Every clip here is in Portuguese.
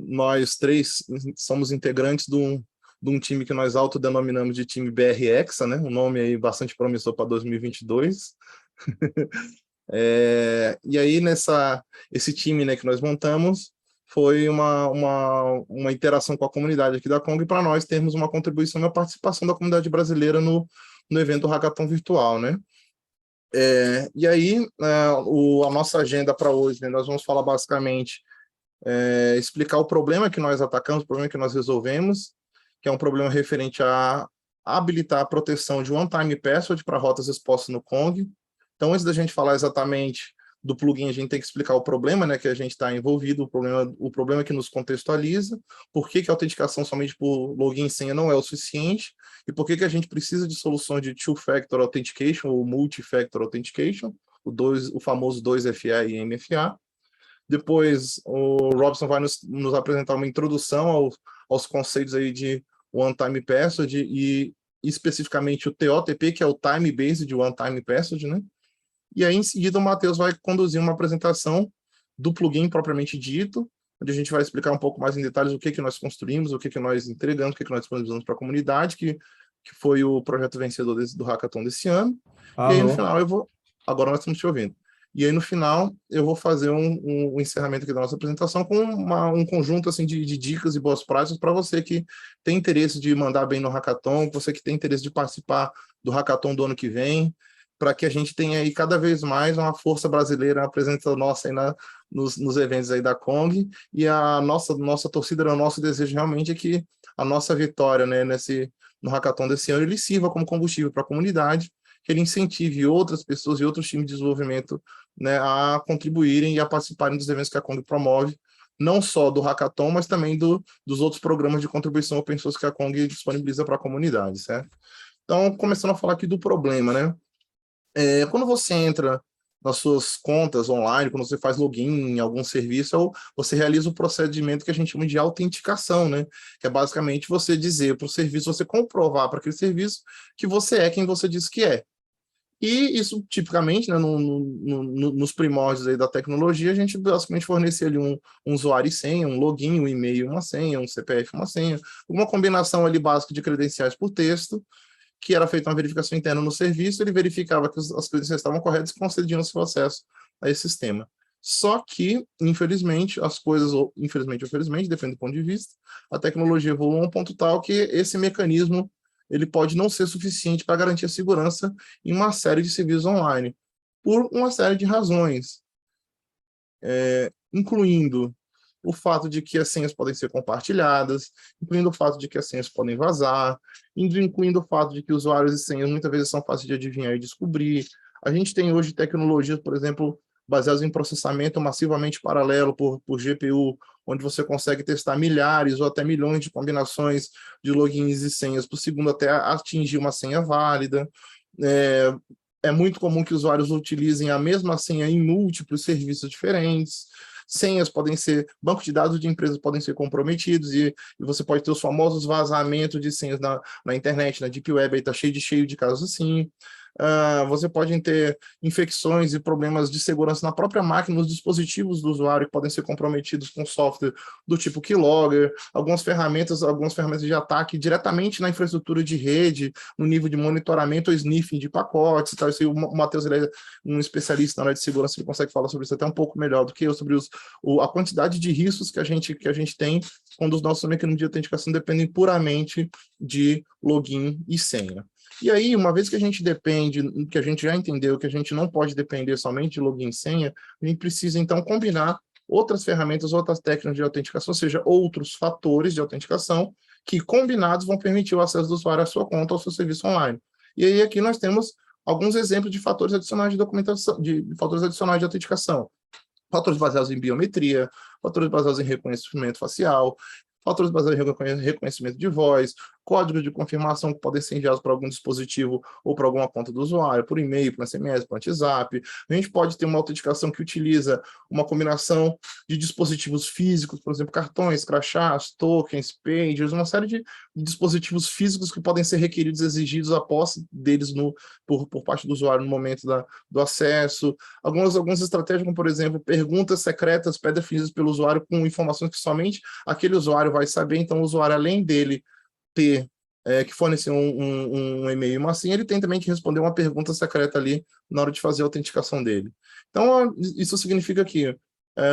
nós três somos integrantes de um time que nós autodenominamos de time BR Hexa, né? Um nome aí bastante promissor para 2022. E aí, esse time, né, que nós montamos foi uma interação com a comunidade aqui da Kong para nós termos uma contribuição na participação da comunidade brasileira no evento Hackathon Virtual, né? E aí, a nossa agenda para hoje, né, nós vamos falar basicamente, explicar o problema que nós atacamos, o problema que nós resolvemos, que é um problema referente a habilitar a proteção de one-time password para rotas expostas no Kong. Então, antes da gente falar exatamente do plugin, a gente tem que explicar o problema, né, que a gente está envolvido, o problema que nos contextualiza, por que a autenticação somente por login e senha não é o suficiente, e por que a gente precisa de soluções de Two-Factor Authentication ou Multi-Factor Authentication, o famoso 2FA e MFA. Depois, o Robson vai nos apresentar uma introdução aos conceitos aí de One-Time Password e especificamente o TOTP, que é o Time Based One-Time Password, né? E aí, em seguida, o Matheus vai conduzir uma apresentação do plugin propriamente dito, onde a gente vai explicar um pouco mais em detalhes o que nós construímos, o que nós entregamos, o que nós disponibilizamos para a comunidade, que foi o projeto vencedor do Hackathon desse ano. Alô. E aí, no final, agora nós estamos te ouvindo. E aí, no final, eu vou fazer um encerramento aqui da nossa apresentação com um conjunto assim, de dicas e boas práticas para você que tem interesse de mandar bem no Hackathon, você que tem interesse de participar do Hackathon do ano que vem, para que a gente tenha aí cada vez mais uma força brasileira, uma presença nossa aí nos eventos aí da Kong, e a nossa torcida, o nosso desejo realmente é que a nossa vitória, né, no Hackathon desse ano, ele sirva como combustível para a comunidade, que ele incentive outras pessoas e outros times de desenvolvimento, né, a contribuírem e a participarem dos eventos que a Kong promove, não só do Hackathon, mas também dos outros programas de contribuição open source que a Kong disponibiliza para a comunidade, certo? Então, começando a falar aqui do problema, né? Quando você entra nas suas contas online, quando você faz login em algum serviço, você realiza o procedimento que a gente chama de autenticação, né? Que é basicamente você dizer para o serviço, você comprovar para aquele serviço que você é quem você diz que é. E isso, tipicamente, né, nos primórdios aí da tecnologia, a gente basicamente fornecia ali um usuário e senha, um login, um e-mail, uma senha, um CPF, uma senha, uma combinação ali básica de credenciais por texto, que era feita uma verificação interna no serviço, ele verificava que as credenciais estavam corretas e concedia o seu acesso a esse sistema. Só que, infelizmente, as coisas, ou infelizmente ou felizmente, depende do ponto de vista, a tecnologia evoluiu a um ponto tal que esse mecanismo ele pode não ser suficiente para garantir a segurança em uma série de serviços online, por uma série de razões, incluindo o fato de que as senhas podem ser compartilhadas, incluindo o fato de que as senhas podem vazar, incluindo o fato de que usuários e senhas muitas vezes são fáceis de adivinhar e descobrir. A gente tem hoje tecnologias, por exemplo, baseadas em processamento massivamente paralelo por GPU, onde você consegue testar milhares ou até milhões de combinações de logins e senhas por segundo até atingir uma senha válida. É muito comum que usuários utilizem a mesma senha em múltiplos serviços diferentes. Senhas podem ser, bancos de dados de empresas podem ser comprometidos e você pode ter os famosos vazamentos de senhas na internet, na Deep Web, aí está cheio de casos assim. Você pode ter infecções e problemas de segurança na própria máquina, nos dispositivos do usuário, que podem ser comprometidos com software do tipo Keylogger, algumas ferramentas de ataque diretamente na infraestrutura de rede, no nível de monitoramento ou sniffing de pacotes. Tal. Isso aí, o Matheus, ele é um especialista na área de segurança, ele consegue falar sobre isso até um pouco melhor do que eu, sobre a quantidade de riscos que a gente tem quando os nossos mecanismos de autenticação dependem puramente de login e senha. E aí, uma vez que a gente depende, que a gente já entendeu que a gente não pode depender somente de login e senha, a gente precisa, então, combinar outras ferramentas, outras técnicas de autenticação, ou seja, outros fatores de autenticação, que combinados vão permitir o acesso do usuário à sua conta, ao seu serviço online. E aí, aqui nós temos alguns exemplos de fatores adicionais de documentação, de fatores adicionais de autenticação. Fatores baseados em biometria, fatores baseados em reconhecimento facial, fatores baseados em reconhecimento de voz, códigos de confirmação que podem ser enviados para algum dispositivo ou para alguma conta do usuário, por e-mail, por SMS, por WhatsApp. A gente pode ter uma autenticação que utiliza uma combinação de dispositivos físicos, por exemplo, cartões, crachás, tokens, pagers, uma série de dispositivos físicos que podem ser requeridos, exigidos a posse deles por parte do usuário no momento do acesso. Algumas estratégias, como, por exemplo, perguntas secretas pré-definidas pelo usuário com informações que somente aquele usuário vai saber. Então, o usuário, além dele ter que fornecer um e-mail e uma senha, ele tem também que responder uma pergunta secreta ali na hora de fazer a autenticação dele. Então, isso significa que,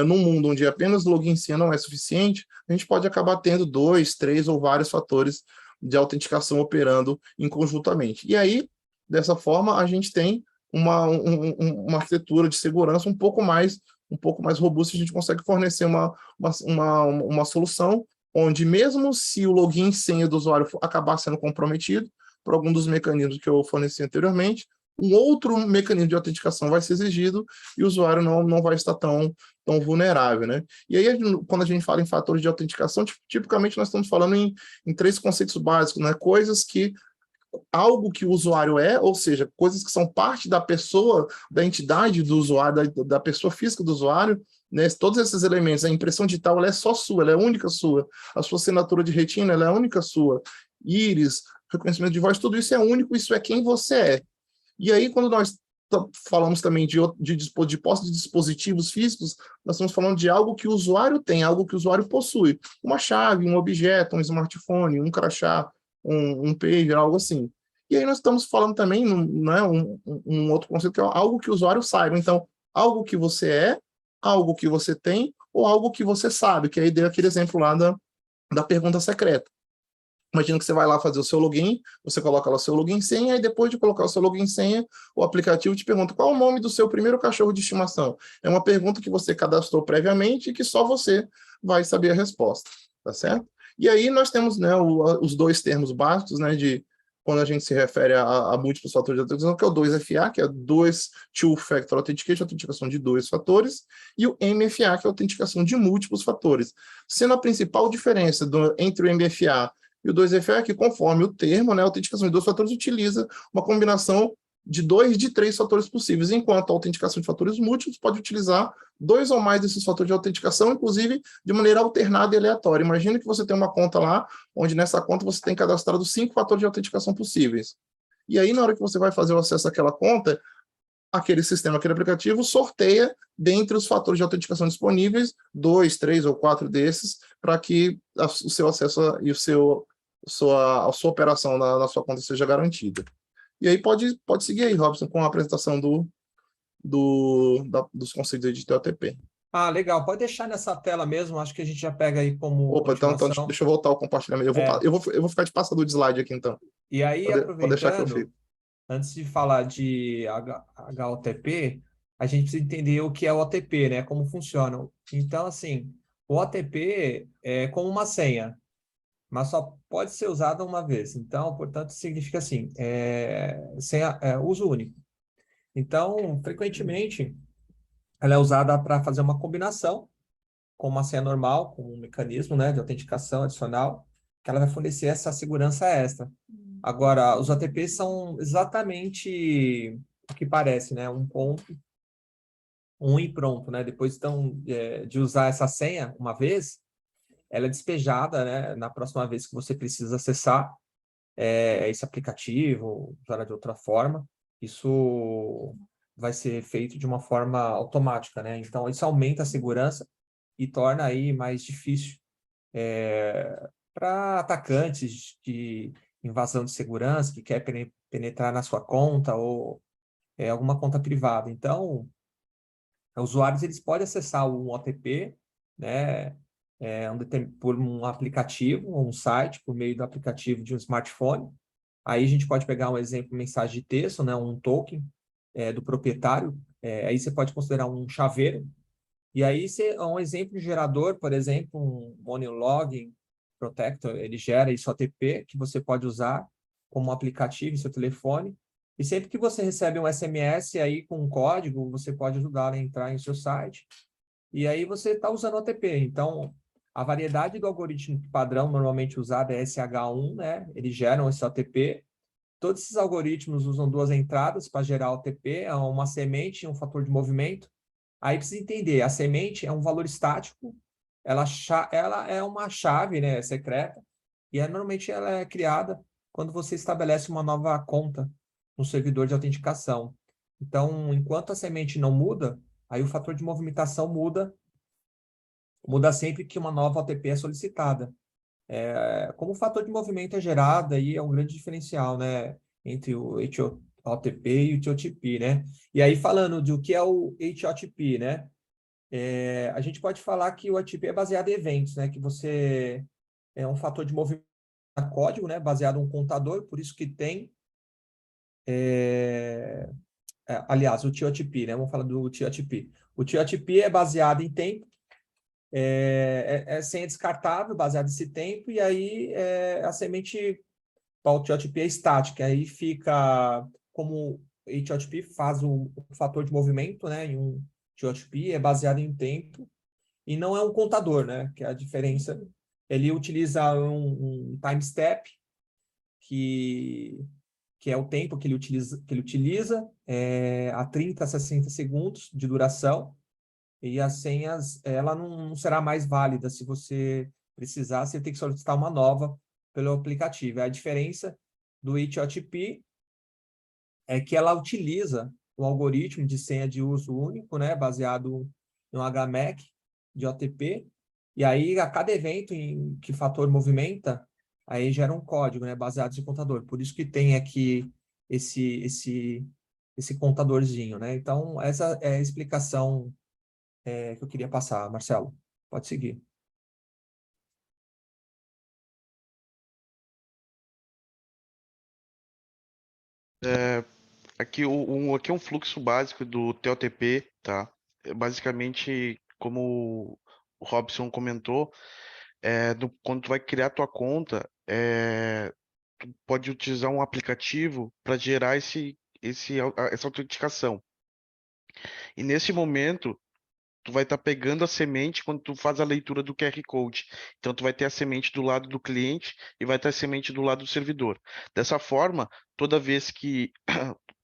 num mundo onde apenas login e senha não é suficiente, a gente pode acabar tendo 2, 3 ou vários fatores de autenticação operando conjuntamente. E aí, dessa forma, a gente tem uma arquitetura de segurança um pouco mais robusta. A gente consegue fornecer uma solução onde, mesmo se o login e senha do usuário acabar sendo comprometido por algum dos mecanismos que eu forneci anteriormente, um outro mecanismo de autenticação vai ser exigido e o usuário não vai estar tão vulnerável, né? E aí, quando a gente fala em fatores de autenticação, tipicamente nós estamos falando em 3 conceitos básicos, né? Algo que o usuário ou seja, coisas que são parte da pessoa, da entidade do usuário, da pessoa física do usuário, né? Todos esses elementos, a impressão digital, ela é só sua, ela é única sua, a sua assinatura de retina, ela é única sua, íris, reconhecimento de voz, tudo isso é único, isso é quem você é. E aí, quando nós falamos também de posse de dispositivos físicos, nós estamos falando de algo que o usuário tem, algo que o usuário possui, uma chave, um objeto, um smartphone, um crachá, um pager, algo assim. E aí nós estamos falando também, né, um outro conceito, que é algo que o usuário saiba. Então, algo que você é, algo que você tem, ou algo que você sabe, que aí deu aquele exemplo lá da pergunta secreta. Imagina que você vai lá fazer o seu login, você coloca lá o seu login e senha, e depois de colocar o seu login e senha, o aplicativo te pergunta qual é o nome do seu primeiro cachorro de estimação. É uma pergunta que você cadastrou previamente e que só você vai saber a resposta, tá certo? E aí nós temos, né, os 2 termos básicos, né, de quando a gente se refere a múltiplos fatores de autenticação, que é o 2FA, que é 2 Two-Factor Authentication, autenticação de 2 fatores, e o MFA, que é a autenticação de múltiplos fatores. Sendo a principal diferença entre o MFA e o 2FA é que, conforme o termo, né, a autenticação de 2 fatores utiliza uma combinação de 2 de 3 fatores possíveis, enquanto a autenticação de fatores múltiplos pode utilizar 2 ou mais desses fatores de autenticação, inclusive de maneira alternada e aleatória. Imagina que você tem uma conta lá, onde nessa conta você tem cadastrado 5 fatores de autenticação possíveis. E aí, na hora que você vai fazer o acesso àquela conta, aquele sistema, aquele aplicativo, sorteia dentre os fatores de autenticação disponíveis, 2, 3 ou 4 desses, para que o seu acesso e a sua operação na sua conta seja garantida. E aí pode seguir aí, Robson, com a apresentação dos conceitos de TOTP. Ah, legal. Pode deixar nessa tela mesmo. Acho que a gente já pega aí como Opa, então continuação. deixa eu voltar ao compartilhamento. Eu vou ficar de passador de slide aqui, então. E aí, Pode deixar que eu aproveitando, fico. antes de falar de HOTP, a gente precisa entender o que é o OTP, né? Como funciona. Então, assim, o OTP é como uma senha, mas só pode ser usada uma vez. Então, portanto, significa assim, senha, uso único. Então, frequentemente, ela é usada para fazer uma combinação com uma senha normal, com um mecanismo, né, de autenticação adicional, que ela vai fornecer essa segurança extra. Agora, os OTPs são exatamente o que parece, né? Um ponto, um e pronto, né? Depois então, de usar essa senha uma vez, ela é despejada, né? Na próxima vez que você precisa acessar esse aplicativo, usar de outra forma, isso vai ser feito de uma forma automática, né? Então, isso aumenta a segurança e torna aí mais difícil para atacantes de invasão de segurança que quer penetrar na sua conta ou alguma conta privada. Então, usuários eles podem acessar um OTP, né, por um aplicativo, um site, por meio do aplicativo de um smartphone. Aí a gente pode pegar um exemplo, mensagem de texto, né, um token do proprietário. Aí você pode considerar um chaveiro. E aí, um exemplo de gerador, por exemplo, um Money Login Protector, ele gera esse OTP que você pode usar como um aplicativo em seu telefone. E sempre que você recebe um SMS aí com um código, você pode ajudar a entrar em seu site. E aí você está usando o OTP. Então, A variedade do algoritmo padrão normalmente usado é SH1, né? Eles geram esse OTP. Todos esses algoritmos usam duas entradas para gerar OTP, é uma semente e um fator de movimento. Aí precisa entender, a semente é um valor estático, ela é uma chave, né, secreta, e normalmente ela é criada quando você estabelece uma nova conta no servidor de autenticação. Então, enquanto a semente não muda, aí o fator de movimentação muda sempre que uma nova OTP é solicitada. Como o fator de movimento é gerado, aí é um grande diferencial, né, entre o HOTP e o TOTP, né? E aí, falando de o que é o HOTP, né? A gente pode falar que o OTP é baseado em eventos, né? Que você é um fator de movimento código, né? Baseado em um contador, por isso que tem, aliás, o TOTP, né? Vamos falar do TOTP. O TOTP é baseado em tempo, é senha descartável, baseado nesse tempo, e aí a semente para o TOTP é estática, aí fica como HOTP faz o fator de movimento, né? Em um TOTP é baseado em tempo, e não é um contador, né? Que é a diferença. Ele utiliza um time step, que, que é o tempo que ele utiliza a 30 a 60 segundos de duração, e as senhas, ela não será mais válida se você precisar, você tem que solicitar uma nova pelo aplicativo. A diferença do HOTP é que ela utiliza um algoritmo de senha de uso único, né, baseado no HMAC de OTP, e aí a cada evento em que fator movimenta, aí gera um código, né, baseado em contador. Por isso que tem aqui esse contadorzinho, né? Então, essa é a explicação que eu queria passar, Marcelo. Pode seguir. Aqui é um fluxo básico do TOTP, tá? Basicamente, como o Robson comentou, quando tu vai criar tua conta, tu pode utilizar um aplicativo para gerar essa autenticação. E nesse momento, tu vai estar pegando a semente quando tu faz a leitura do QR Code. Então, tu vai ter a semente do lado do cliente e vai ter a semente do lado do servidor. Dessa forma, toda vez que,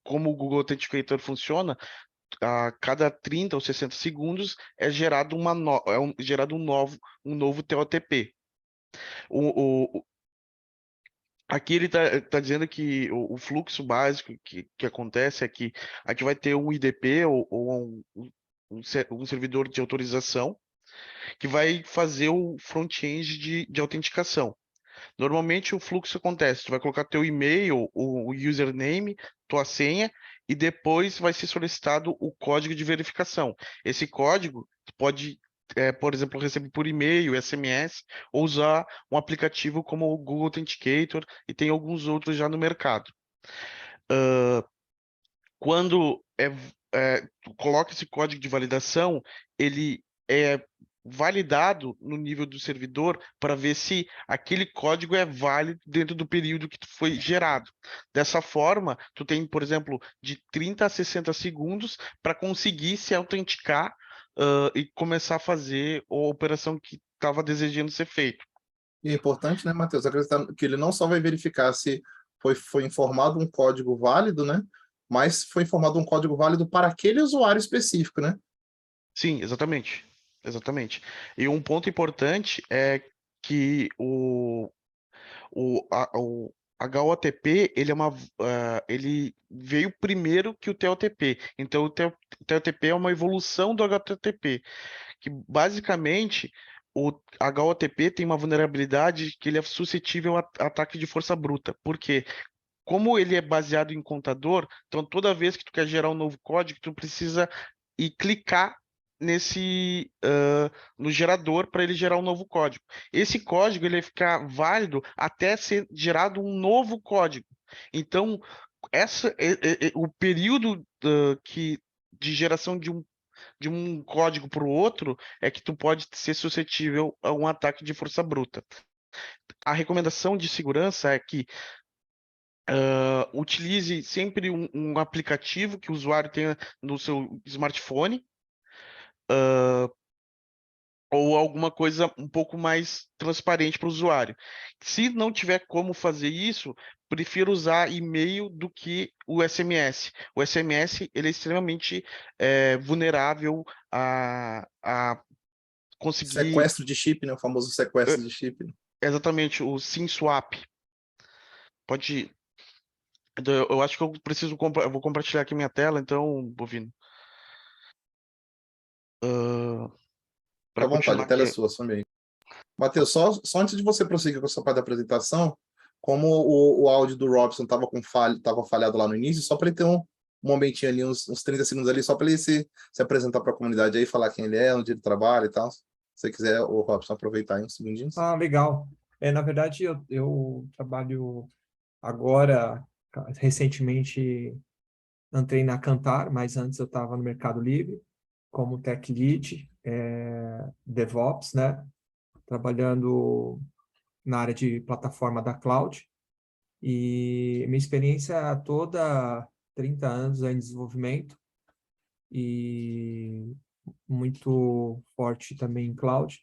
como o Google Authenticator funciona, a cada 30 ou 60 segundos é gerado, gerado um novo TOTP. Aqui ele está dizendo que o fluxo básico que acontece é que aqui vai ter um IDP ou um servidor de autorização que vai fazer o front-end de autenticação. Normalmente o fluxo acontece, tu vai colocar teu e-mail, o username, tua senha e depois vai ser solicitado o código de verificação. Esse código tu pode, por exemplo, receber por e-mail, SMS ou usar um aplicativo como o Google Authenticator e tem alguns outros já no mercado. Quando tu coloca esse código de validação, ele é validado no nível do servidor para ver se aquele código é válido dentro do período que foi gerado. Dessa forma, tu tem, por exemplo, de 30 a 60 segundos para conseguir se autenticar, e começar a fazer a operação que estava desejando ser feita. E é importante, né, Matheus, acreditar que ele não só vai verificar se foi informado um código válido, né, mas foi informado um código válido para aquele usuário específico, né? Sim, exatamente. Exatamente. E um ponto importante é que o HOTP, ele veio primeiro que o TOTP. Então, o TOTP é uma evolução do HTTP, que basicamente o HOTP tem uma vulnerabilidade que ele é suscetível a ataque de força bruta. Por quê? Como ele é baseado em contador, então toda vez que tu quer gerar um novo código, tu precisa ir clicar no gerador para ele gerar um novo código. Esse código ele vai ficar válido até ser gerado um novo código. Então, o período de geração de um código para o outro é que tu pode ser suscetível a um ataque de força bruta. A recomendação de segurança é que utilize sempre um aplicativo que o usuário tenha no seu smartphone. ou alguma coisa um pouco mais transparente para o usuário. Se não tiver como fazer isso, prefiro usar e-mail do que o SMS. O SMS ele é extremamente vulnerável a conseguir Sequestro de chip, né? O famoso sequestro de chip. exatamente o SIM swap. Pode. Eu acho que eu preciso eu vou compartilhar aqui minha tela, então, Bovino. Fica Para à vontade, continuar a tela é aqui. sua, também. Matheus, só antes de você prosseguir com a sua parte da apresentação, como o áudio do Robson estava tava falhado lá no início, só para ele ter um momentinho ali, uns 30 segundos ali, só para ele se apresentar para a comunidade aí, falar quem ele é, onde ele trabalha e tal. Se você quiser, o Robson, aproveitar aí uns segundinhos. Ah, legal. Na verdade, eu trabalho agora, recentemente entrei na Cantar, mas antes eu estava no Mercado Livre como Tech Lead, DevOps, né? Trabalhando na área de plataforma da cloud. E minha experiência toda, 30 anos em desenvolvimento e muito forte também em cloud.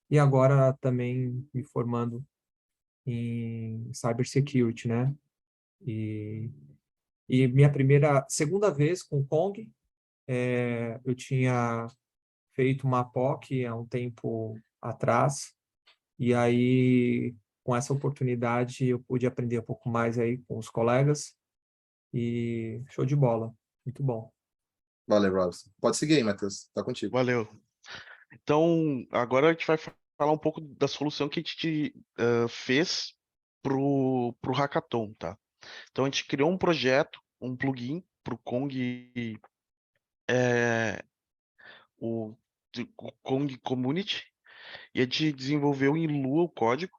E agora também me formando em cybersecurity, né? E, e minha segunda vez com Kong, eu tinha feito uma POC há um tempo atrás, e aí com essa oportunidade eu pude aprender um pouco mais aí com os colegas, e show de bola, muito bom. Valeu, Robson. Pode seguir aí, Matheus. Tá contigo. Valeu. Então, agora a gente vai falar um pouco da solução que a gente fez pro Hackathon, tá? Então, a gente criou um projeto, um plugin para o Kong, o Kong Community, e a gente desenvolveu em Lua o código,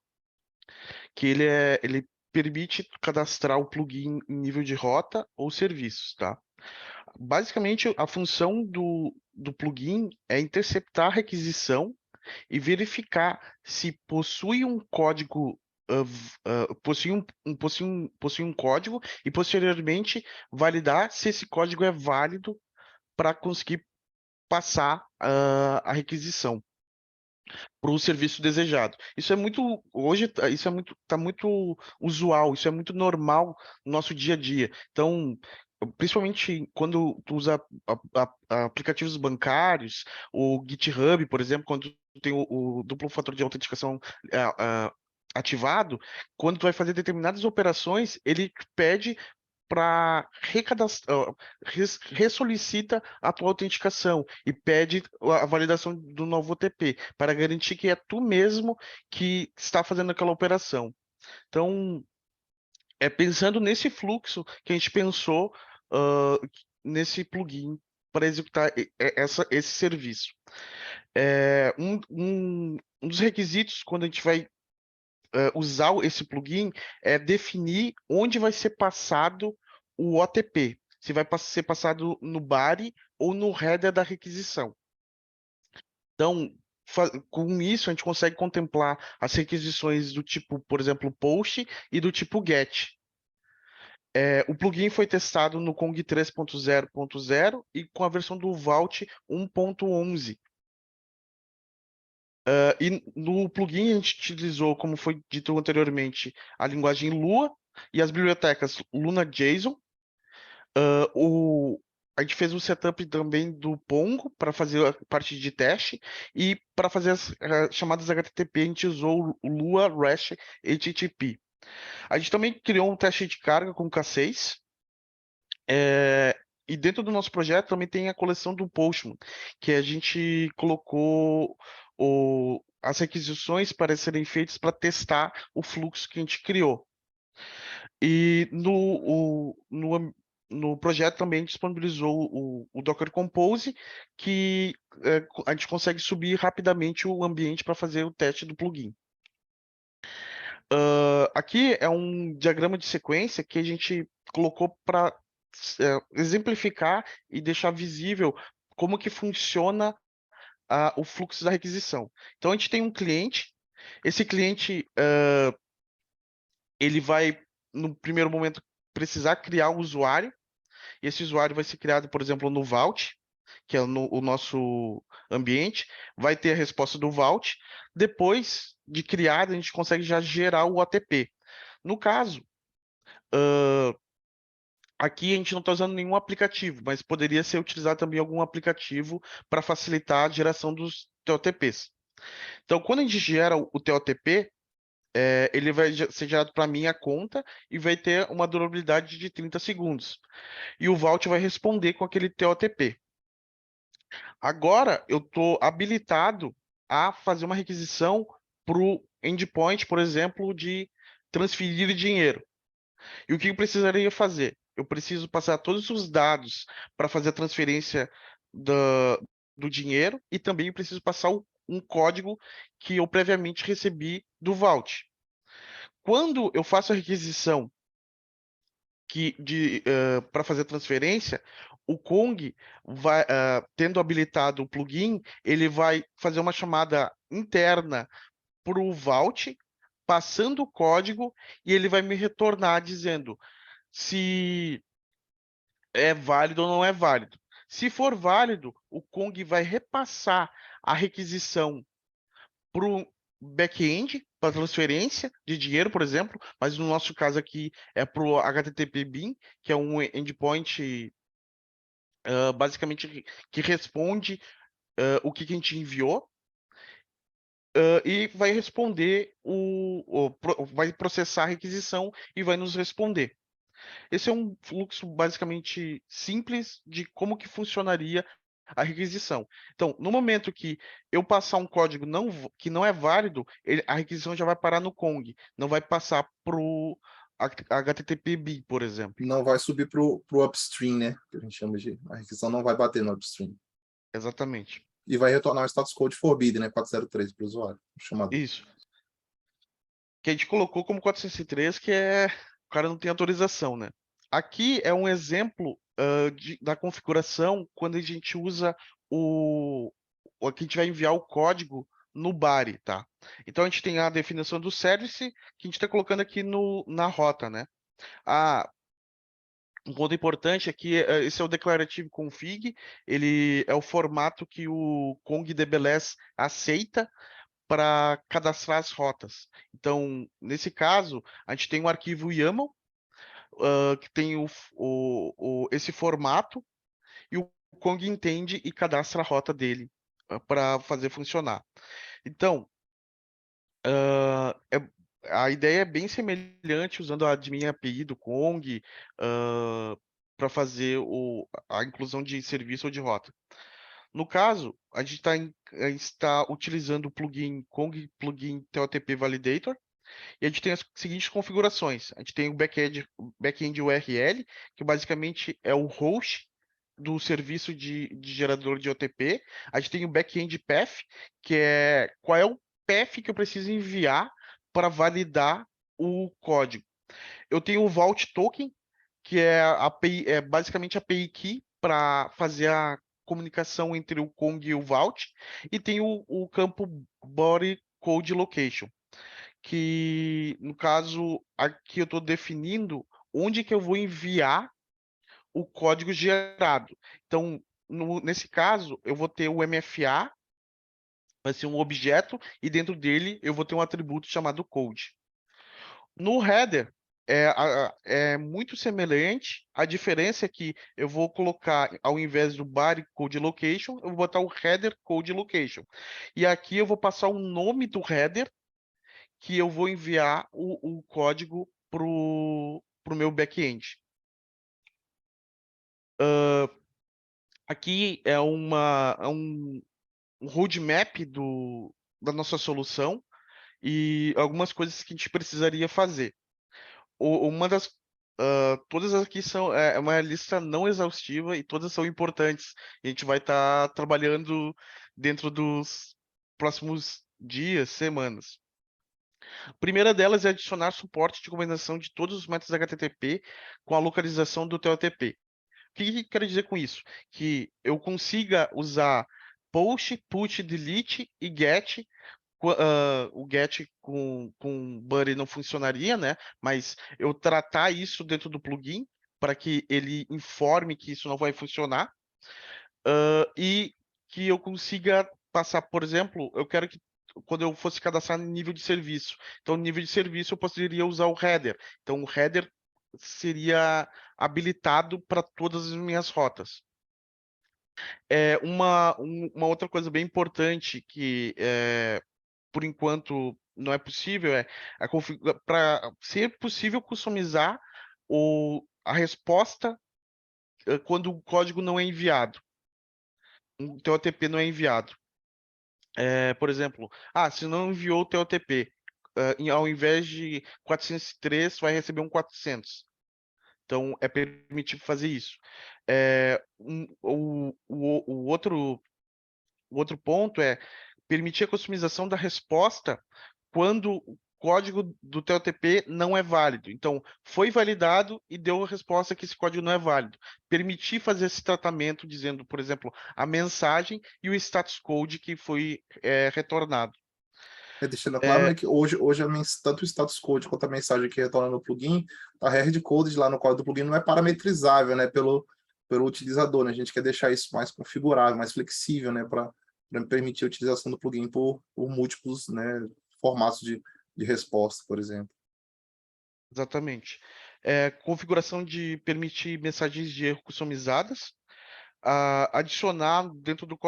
que ele permite cadastrar o plugin em nível de rota ou serviços, tá? Basicamente, a função do plugin é interceptar a requisição e verificar se possui um código, possui um código, e posteriormente validar se esse código é válido para conseguir passar a requisição para o serviço desejado. Isso é muito, hoje, tá muito usual, isso é muito normal no nosso dia a dia. Então, principalmente quando tu usa aplicativos bancários, o GitHub, por exemplo, quando tu tem o duplo fator de autenticação ativado, quando tu vai fazer determinadas operações, ele pede para ressolicita a tua autenticação e pede a validação do novo OTP para garantir que é tu mesmo que está fazendo aquela operação. Então, pensando nesse fluxo que a gente pensou nesse plugin para executar esse serviço. Um dos requisitos quando a gente vai usar esse plugin é definir onde vai ser passado o OTP. Se vai ser passado no body ou no header da requisição. Então, com isso, a gente consegue contemplar as requisições do tipo, por exemplo, post e do tipo get. O plugin foi testado no Kong 3.0.0 e com a versão do Vault 1.11. E no plugin a gente utilizou, como foi dito anteriormente, a linguagem Lua e as bibliotecas Luna.json. A gente fez o setup também do Pongo para fazer a parte de teste, e para fazer as chamadas HTTP a gente usou o Lua REST HTTP. A gente também criou um teste de carga com K6. E dentro do nosso projeto também tem a coleção do Postman, que a gente colocou as requisições para serem feitas para testar o fluxo que a gente criou. E no projeto também disponibilizou o Docker Compose, que a gente consegue subir rapidamente o ambiente para fazer o teste do plugin. Aqui é um diagrama de sequência que a gente colocou para exemplificar e deixar visível como que funciona o fluxo da requisição. Então, a gente tem um cliente, esse cliente ele vai, no primeiro momento, precisar criar um usuário, e esse usuário vai ser criado, por exemplo, no Vault, que é o nosso ambiente, vai ter a resposta do Vault. Depois de criado, a gente consegue já gerar o OTP. No caso, aqui a gente não está usando nenhum aplicativo, mas poderia ser utilizado também algum aplicativo para facilitar a geração dos TOTPs. Então, quando a gente gera o TOTP, ele vai ser gerado para a minha conta e vai ter uma durabilidade de 30 segundos. E o Vault vai responder com aquele TOTP. Agora, eu estou habilitado a fazer uma requisição para o endpoint, por exemplo, de transferir dinheiro. E o que eu precisaria fazer? Eu preciso passar todos os dados para fazer a transferência do dinheiro e também eu preciso passar um código que eu previamente recebi do Vault. Quando eu faço a requisição para fazer a transferência, o Kong vai, tendo habilitado o plugin, ele vai fazer uma chamada interna para o Vault, passando o código, e ele vai me retornar dizendo se é válido ou não é válido. Se for válido, o Kong vai repassar a requisição para o back-end, para transferência de dinheiro, por exemplo, mas no nosso caso aqui é para o HTTP BIN, que é um endpoint basicamente que responde o que a gente enviou, e vai responder vai processar a requisição e vai nos responder. Esse é um fluxo basicamente simples de como que funcionaria a requisição. Então, no momento que eu passar um código que não é válido, a requisição já vai parar no Kong, não vai passar para o HTTP BIN, por exemplo. Não vai subir para o upstream, né? Que a gente chama de... A requisição não vai bater no upstream. Exatamente. E vai retornar o status code forbidden, né? 403 para o usuário. Chamado. Isso. Que a gente colocou como 403, que o cara não tem autorização, né? Aqui é um exemplo da configuração quando a gente usa aqui a gente vai enviar o código no body, tá? Então a gente tem a definição do service que a gente está colocando aqui na rota, né? Um ponto importante é que esse é o declarative config, ele é o formato que o Kong DBLS aceita para cadastrar as rotas. Então, nesse caso, a gente tem um arquivo YAML, que tem esse formato, e o Kong entende e cadastra a rota dele para fazer funcionar. Então, a ideia é bem semelhante usando a admin API do Kong para fazer a inclusão de serviço ou de rota. No caso, a gente está utilizando o plugin Kong Plugin TOTP Validator, e a gente tem as seguintes configurações. A gente tem o backend URL, que basicamente é o host do serviço de gerador de OTP. A gente tem o backend path, que é qual é o path que eu preciso enviar para validar o código. Eu tenho o Vault Token, que é basicamente a API Key para fazer a comunicação entre o Kong e o Vault, e tem o campo Body Code Location, que no caso aqui eu estou definindo onde que eu vou enviar o código gerado. Então, nesse caso, eu vou ter o MFA, vai ser um objeto, e dentro dele eu vou ter um atributo chamado code. No header, é muito semelhante. A diferença é que eu vou colocar, ao invés do body code location, eu vou botar o header code location. E aqui eu vou passar o nome do header que eu vou enviar o código para o meu back-end. Aqui é um roadmap da nossa solução e algumas coisas que a gente precisaria fazer. Todas aqui é uma lista não exaustiva e todas são importantes. A gente vai estar trabalhando dentro dos próximos dias, semanas. A primeira delas é adicionar suporte de combinação de todos os métodos HTTP com a localização do TOTP. O que eu quero dizer com isso? Que eu consiga usar post, put, delete e get. O get com buddy não funcionaria, né? Mas eu tratar isso dentro do plugin para que ele informe que isso não vai funcionar. E que eu consiga passar, por exemplo, eu quero que quando eu fosse cadastrar no nível de serviço. Então, no nível de serviço, eu poderia usar o header. Então, o header seria habilitado para todas as minhas rotas. Uma outra coisa bem importante que, por enquanto, não é possível é para ser possível customizar a resposta quando o código não é enviado. O TOTP não é enviado. Por exemplo, se não enviou o TOTP, ao invés de 403, vai receber um 400. Então, é permitido fazer isso. O outro ponto é permitir a customização da resposta quando o código do TLTP não é válido. Então, foi validado e deu a resposta que esse código não é válido. Permitir fazer esse tratamento dizendo, por exemplo, a mensagem e o status code que foi retornado. Deixando claro, né, que hoje tanto o status code quanto a mensagem que retorna no plugin, a hard code lá no código do plugin não é parametrizável, né, pelo utilizador, né? A gente quer deixar isso mais configurável, mais flexível, né, para permitir a utilização do plugin por múltiplos, né, formatos de resposta, por exemplo. Exatamente. Configuração de permitir mensagens de erro customizadas. Adicionar dentro do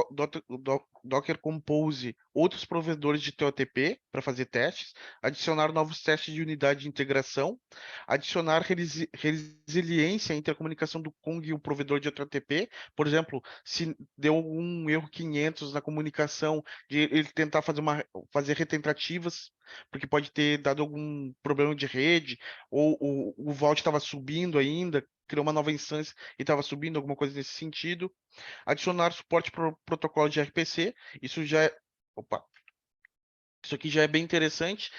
Docker Compose outros provedores de TOTP para fazer testes, adicionar novos testes de unidade de integração, adicionar resiliência entre a comunicação do Kong e o provedor de TOTP. Por exemplo, se deu um erro 500 na comunicação, de ele tentar fazer retentativas, porque pode ter dado algum problema de rede, ou o Vault estava subindo ainda, criou uma nova instância e estava subindo, alguma coisa nesse sentido. Adicionar suporte para o protocolo de RPC, isso já é... Opa! Isso aqui já é bem interessante.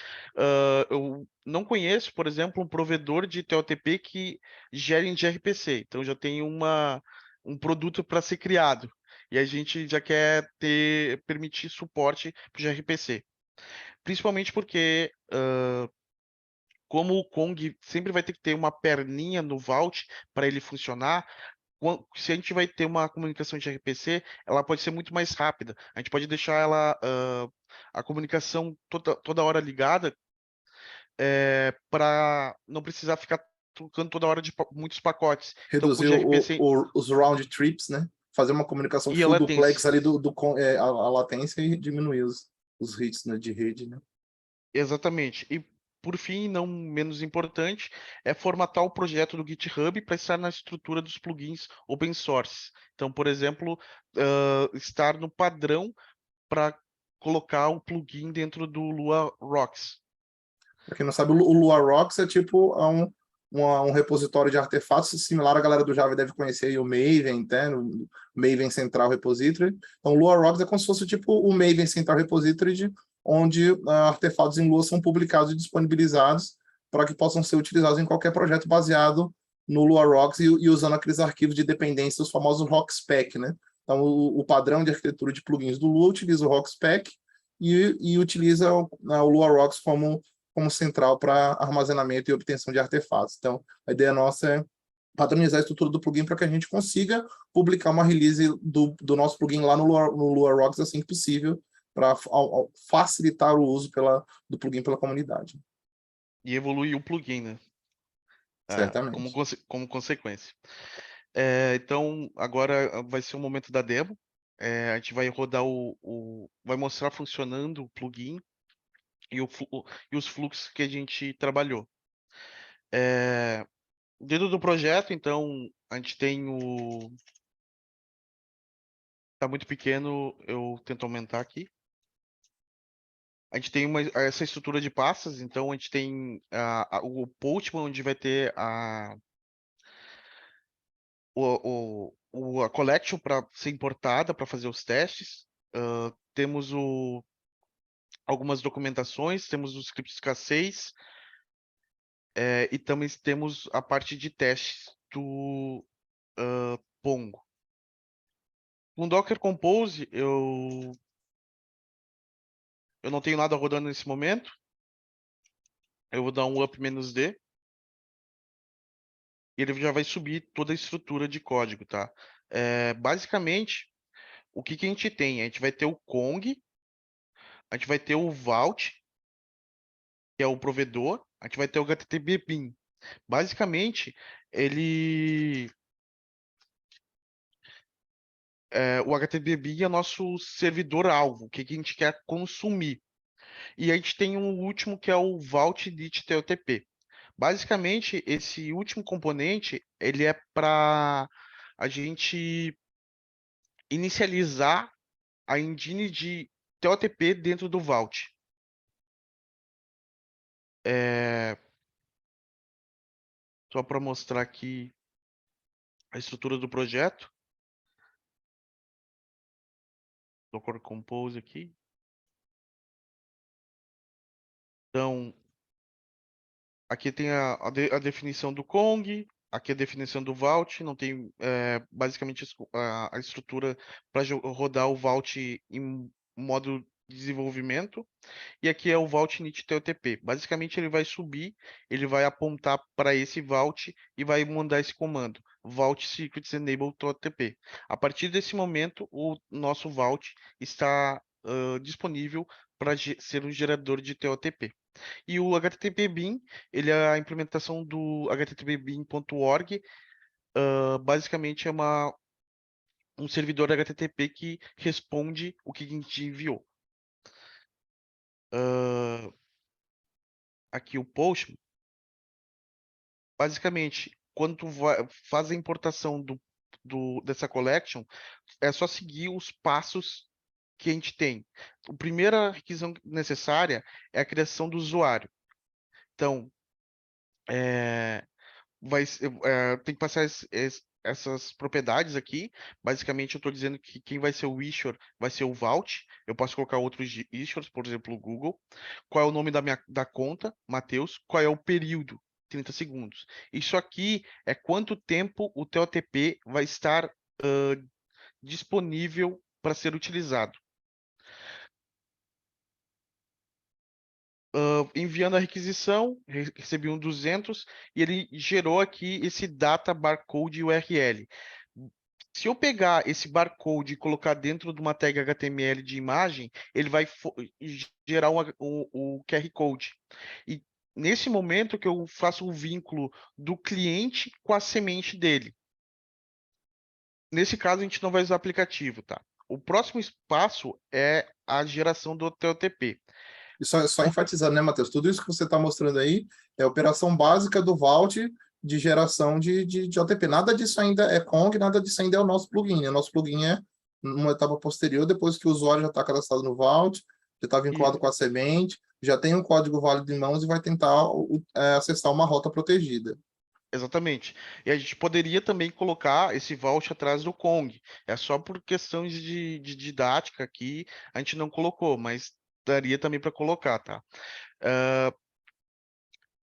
Eu não conheço, por exemplo, um provedor de TOTP que gere de RPC. Então já tem um produto para ser criado. E a gente já quer permitir suporte para o gRPC. Principalmente porque como o Kong sempre vai ter que ter uma perninha no Vault para ele funcionar, se a gente vai ter uma comunicação de RPC, ela pode ser muito mais rápida. A gente pode deixar a comunicação toda hora ligada para não precisar ficar trocando toda hora de muitos pacotes. Então, com o Reduzir gRPC os round trips, né? Fazer uma comunicação e a full duplex latência. ali a latência e diminuir os hits, né, de rede, né? Exatamente. E por fim, não menos importante, é formatar o projeto do GitHub para estar na estrutura dos plugins open source. Então, por exemplo, estar no padrão para colocar o plugin dentro do Lua Rocks. Para quem não sabe, o Lua Rocks é tipo um repositório de artefatos similar. A galera do Java deve conhecer aí o Maven, né? O Maven Central Repository. Então, o Lua Rocks é como se fosse tipo o Maven Central Repository, onde artefatos em Lua são publicados e disponibilizados para que possam ser utilizados em qualquer projeto baseado no Lua Rocks e usando aqueles arquivos de dependência, os famosos RockSpec, né? Então, o padrão de arquitetura de plugins do Lua utiliza o RockSpec e utiliza o Lua Rocks como central para armazenamento e obtenção de artefatos. Então, a ideia nossa é padronizar a estrutura do plugin para que a gente consiga publicar uma release do nosso plugin lá no Lua Rocks assim que possível, para facilitar o uso do plugin pela comunidade. E evoluir o plugin, né? Certamente. Como consequência. Então, agora vai ser o momento da demo. A gente vai rodar vai mostrar funcionando o plugin e os fluxos que a gente trabalhou. Dentro do projeto, então, a gente tem Tá muito pequeno, eu tento aumentar aqui. A gente tem essa estrutura de pastas, então a gente tem o Postman, onde vai ter a collection para ser importada para fazer os testes. Temos algumas documentações, temos os scripts escassez, e também temos a parte de testes do Pongo. Com Docker Compose, eu não tenho nada rodando nesse momento. Eu vou dar um up "-d", e ele já vai subir toda a estrutura de código, tá? Basicamente, o que que a gente tem? A gente vai ter o Kong, a gente vai ter o Vault, que é o provedor, a gente vai ter o HTTP BIM. Basicamente, o HTTP BIM é o nosso servidor-alvo, o que que a gente quer consumir. E a gente tem um último que é o Vault Init TOTP. Basicamente, esse último componente, ele é para a gente inicializar a engine de TOTP dentro do Vault. Só para mostrar aqui a estrutura do projeto. Docker Compose aqui. Então, aqui tem a definição do Kong, aqui a definição do Vault, não tem basicamente a estrutura para rodar o Vault em modo de desenvolvimento. E aqui é o Vault Init TOTP. Basicamente ele vai subir, ele vai apontar para esse Vault e vai mandar esse comando, Vault Secrets Enable TOTP. A partir desse momento, o nosso Vault está disponível para ser um gerador de TOTP. E o HTTP BIM, ele é a implementação do httpbin.org, basicamente é um servidor HTTP que responde o que a gente enviou. Aqui o Postman, basicamente, quando tu faz a importação dessa collection, é só seguir os passos que a gente tem. A primeira requisição necessária é a criação do usuário. Então, tem que passar essas propriedades aqui. Basicamente, eu estou dizendo que quem vai ser o issuer vai ser o Vault. Eu posso colocar outros issuers, por exemplo, o Google. Qual é o nome da conta? Matheus. Qual é o período? 30 segundos. Isso aqui é quanto tempo o TOTP vai estar disponível para ser utilizado. Enviando a requisição, recebi um 200 e ele gerou aqui esse data barcode URL. Se eu pegar esse barcode e colocar dentro de uma tag HTML de imagem, ele vai gerar o QR Code. E nesse momento que eu faço o vínculo do cliente com a semente dele. Nesse caso, a gente não vai usar aplicativo, tá? O próximo passo é a geração do TOTP. E só enfatizando, né, Matheus? Tudo isso que você está mostrando aí é a operação básica do Vault de geração de OTP. Nada disso ainda é Kong, nada disso ainda é o nosso plugin. Né? O nosso plugin é uma etapa posterior, depois que o usuário já está cadastrado no Vault, já está vinculado com a semente, já tem um código válido em mãos e vai tentar acessar uma rota protegida. Exatamente. E a gente poderia também colocar esse Vault atrás do Kong. É só por questões de didática aqui, a gente não colocou, mas daria também para colocar, tá?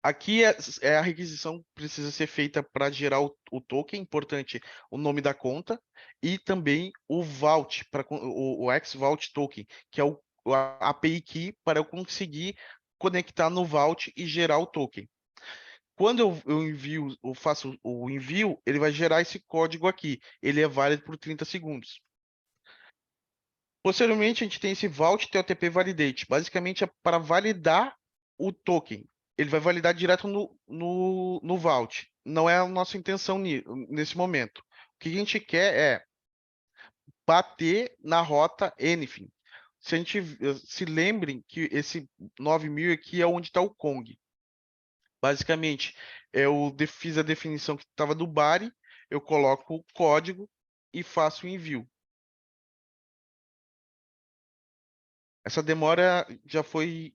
Aqui é a requisição que precisa ser feita para gerar o token, importante o nome da conta, e também o Vault, o X-Vault Token, que é a API Key para eu conseguir conectar no Vault e gerar o token. Quando eu faço o envio, ele vai gerar esse código aqui. Ele é válido por 30 segundos. Posteriormente, a gente tem esse Vault TOTP Validate. Basicamente, é para validar o token. Ele vai validar direto no Vault. Não é a nossa intenção nesse momento. O que a gente quer é bater na rota anything. Se a gente se lembrem que esse 9000 aqui é onde está o Kong. Basicamente, eu fiz a definição que estava do body, eu coloco o código e faço o envio. Essa demora já foi,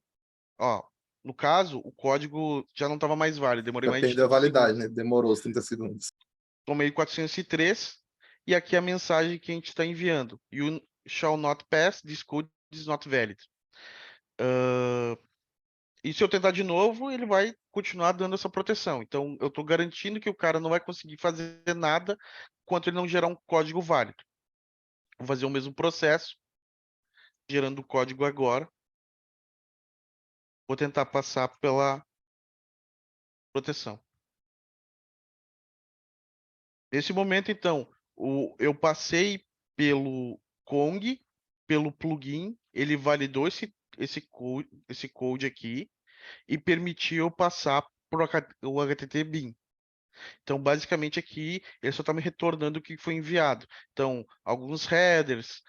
ó, no caso, o código já não estava mais válido, demorei Já mais de perdeu a 30 validade, segundos. né? Demorou os 30 segundos. Tomei 403 e aqui a mensagem que a gente está enviando. You shall not pass, this code is not valid. E se eu tentar de novo, ele vai continuar dando essa proteção. Então, eu estou garantindo que o cara não vai conseguir fazer nada enquanto ele não gerar um código válido. Vou fazer o mesmo processo, gerando o código agora. Vou tentar passar pela proteção. Nesse momento, então, eu passei pelo Kong, pelo plugin, ele validou esse code aqui e permitiu eu passar para o HTTP-bin. Então, basicamente aqui, ele só está me retornando o que foi enviado. Então, alguns headers,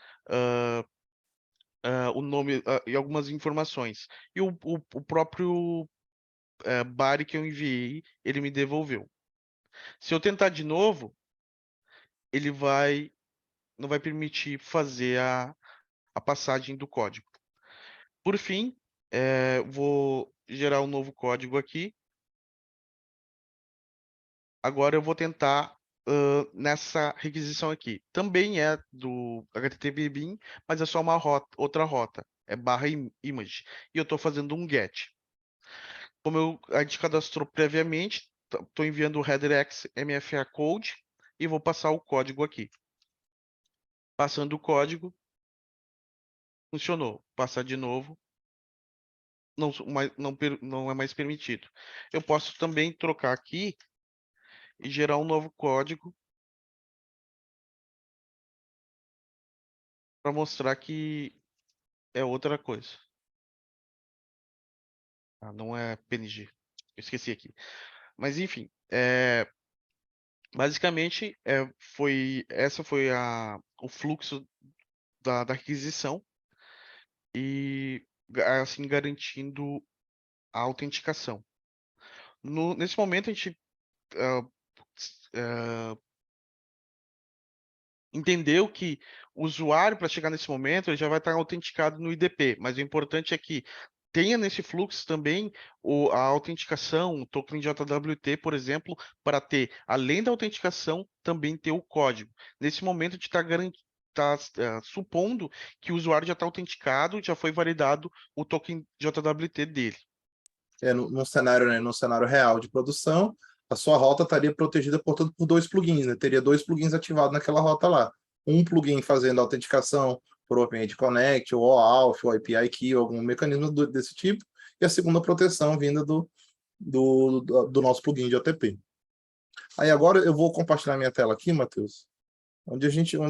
o nome e algumas informações. E o próprio body que eu enviei, ele me devolveu. Se eu tentar de novo, ele não vai permitir fazer a passagem do código. Por fim, vou gerar um novo código aqui. Agora eu vou tentar nessa requisição aqui. Também é do HTTP-bin, mas é só uma outra rota. É /image. E eu estou fazendo um GET. Como a gente cadastrou previamente, estou enviando o header XMFA code e vou passar o código aqui. Passando o código, funcionou. Passar de novo, não é mais permitido. Eu posso também trocar aqui e gerar um novo código para mostrar que é outra coisa. Não é PNG. Eu esqueci aqui. Mas enfim, basicamente essa foi o fluxo da aquisição e assim garantindo a autenticação. Nesse momento a gente entendeu que o usuário, para chegar nesse momento, ele já vai estar autenticado no IDP, mas o importante é que tenha nesse fluxo também a autenticação, o token JWT, por exemplo, para ter, além da autenticação, também ter o código. Nesse momento, a gente está supondo que o usuário já está autenticado, já foi validado o token JWT dele. No cenário, né, no cenário real de produção, a sua rota estaria protegida por 2 plugins, né? Teria 2 plugins ativados naquela rota lá. Um plugin fazendo a autenticação por OpenID Connect, ou OAuth, ou API Key, ou algum mecanismo desse tipo, e a segunda proteção vinda do nosso plugin de OTP. Aí agora eu vou compartilhar minha tela aqui, Matheus, onde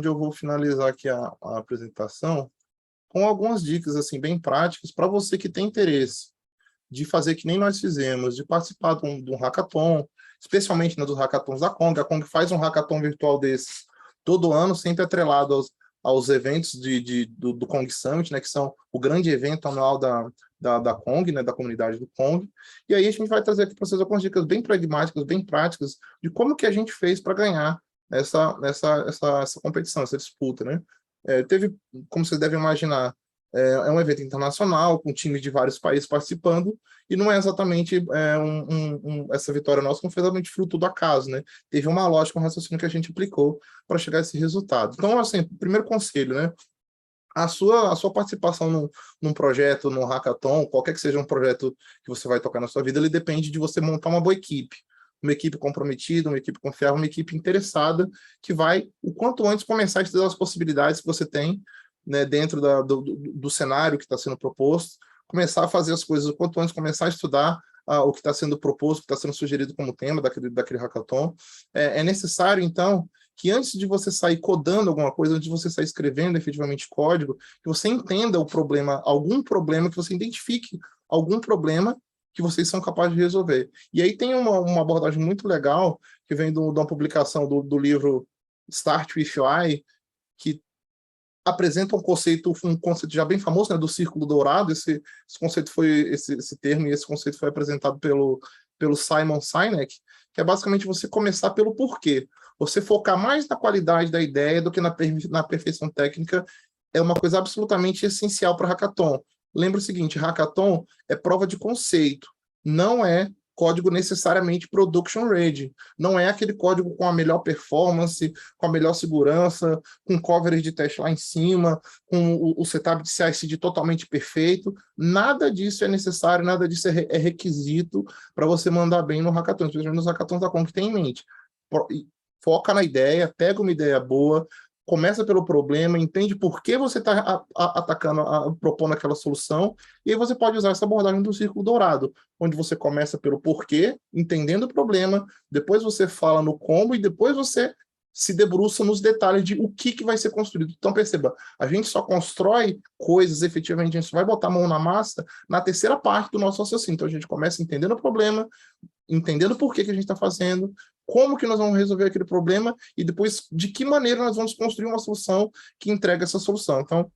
eu vou finalizar aqui a apresentação com algumas dicas assim bem práticas para você que tem interesse de fazer que nem nós fizemos, de participar de um hackathon, especialmente dos hackathons da Kong. A Kong faz um hackathon virtual desses todo ano, sempre atrelado aos eventos do Kong Summit, né, que são o grande evento anual da Kong, né, da comunidade do Kong. E aí a gente vai trazer aqui para vocês algumas dicas bem pragmáticas, bem práticas, de como que a gente fez para ganhar essa competição, essa disputa, né? Teve, como vocês devem imaginar, é um evento internacional, com times de vários países participando, e não é exatamente essa vitória nossa não foi exatamente fruto do acaso, né? Teve uma lógica, um raciocínio que a gente aplicou para chegar a esse resultado. Então, assim, primeiro conselho, né? A sua participação num projeto, num hackathon, qualquer que seja um projeto que você vai tocar na sua vida, ele depende de você montar uma boa equipe. Uma equipe comprometida, uma equipe confiável, uma equipe interessada, que vai, o quanto antes, começar a estudar as possibilidades que você tem, né, dentro do cenário que está sendo proposto, começar a fazer as coisas o quanto antes, começar a estudar o que está sendo proposto, o que está sendo sugerido como tema daquele hackathon. É necessário, então, que antes de você sair codando alguma coisa, antes de você sair escrevendo efetivamente código, que você entenda o problema, algum problema, que você identifique algum problema que vocês são capazes de resolver. E aí tem uma abordagem muito legal, que vem de uma publicação do livro Start With UI, que apresenta um conceito já bem famoso, né, do círculo dourado. Esse conceito esse termo e esse conceito foi apresentado pelo Simon Sinek, que é basicamente você começar pelo porquê. Você focar mais na qualidade da ideia do que na perfeição técnica é uma coisa absolutamente essencial para hackathon. Lembra o seguinte, hackathon é prova de conceito, não é código necessariamente production ready. Não é aquele código com a melhor performance, com a melhor segurança, com coverage de teste lá em cima, com o setup de CI/CD totalmente perfeito. Nada disso é necessário, nada disso é requisito para você mandar bem no hackathon, especialmente nos hackathons da Kong que tem em mente. Foca na ideia, pega uma ideia boa, começa pelo problema, entende por que você está propondo aquela solução, e aí você pode usar essa abordagem do círculo dourado, onde você começa pelo porquê, entendendo o problema, depois você fala no como, e depois você se debruça nos detalhes de o que vai ser construído. Então, perceba, a gente só constrói coisas efetivamente, a gente só vai botar a mão na massa na terceira parte do nosso raciocínio. Então, a gente começa entendendo o problema, entendendo por que a gente está fazendo, como que nós vamos resolver aquele problema e depois de que maneira nós vamos construir uma solução que entrega essa solução. Então,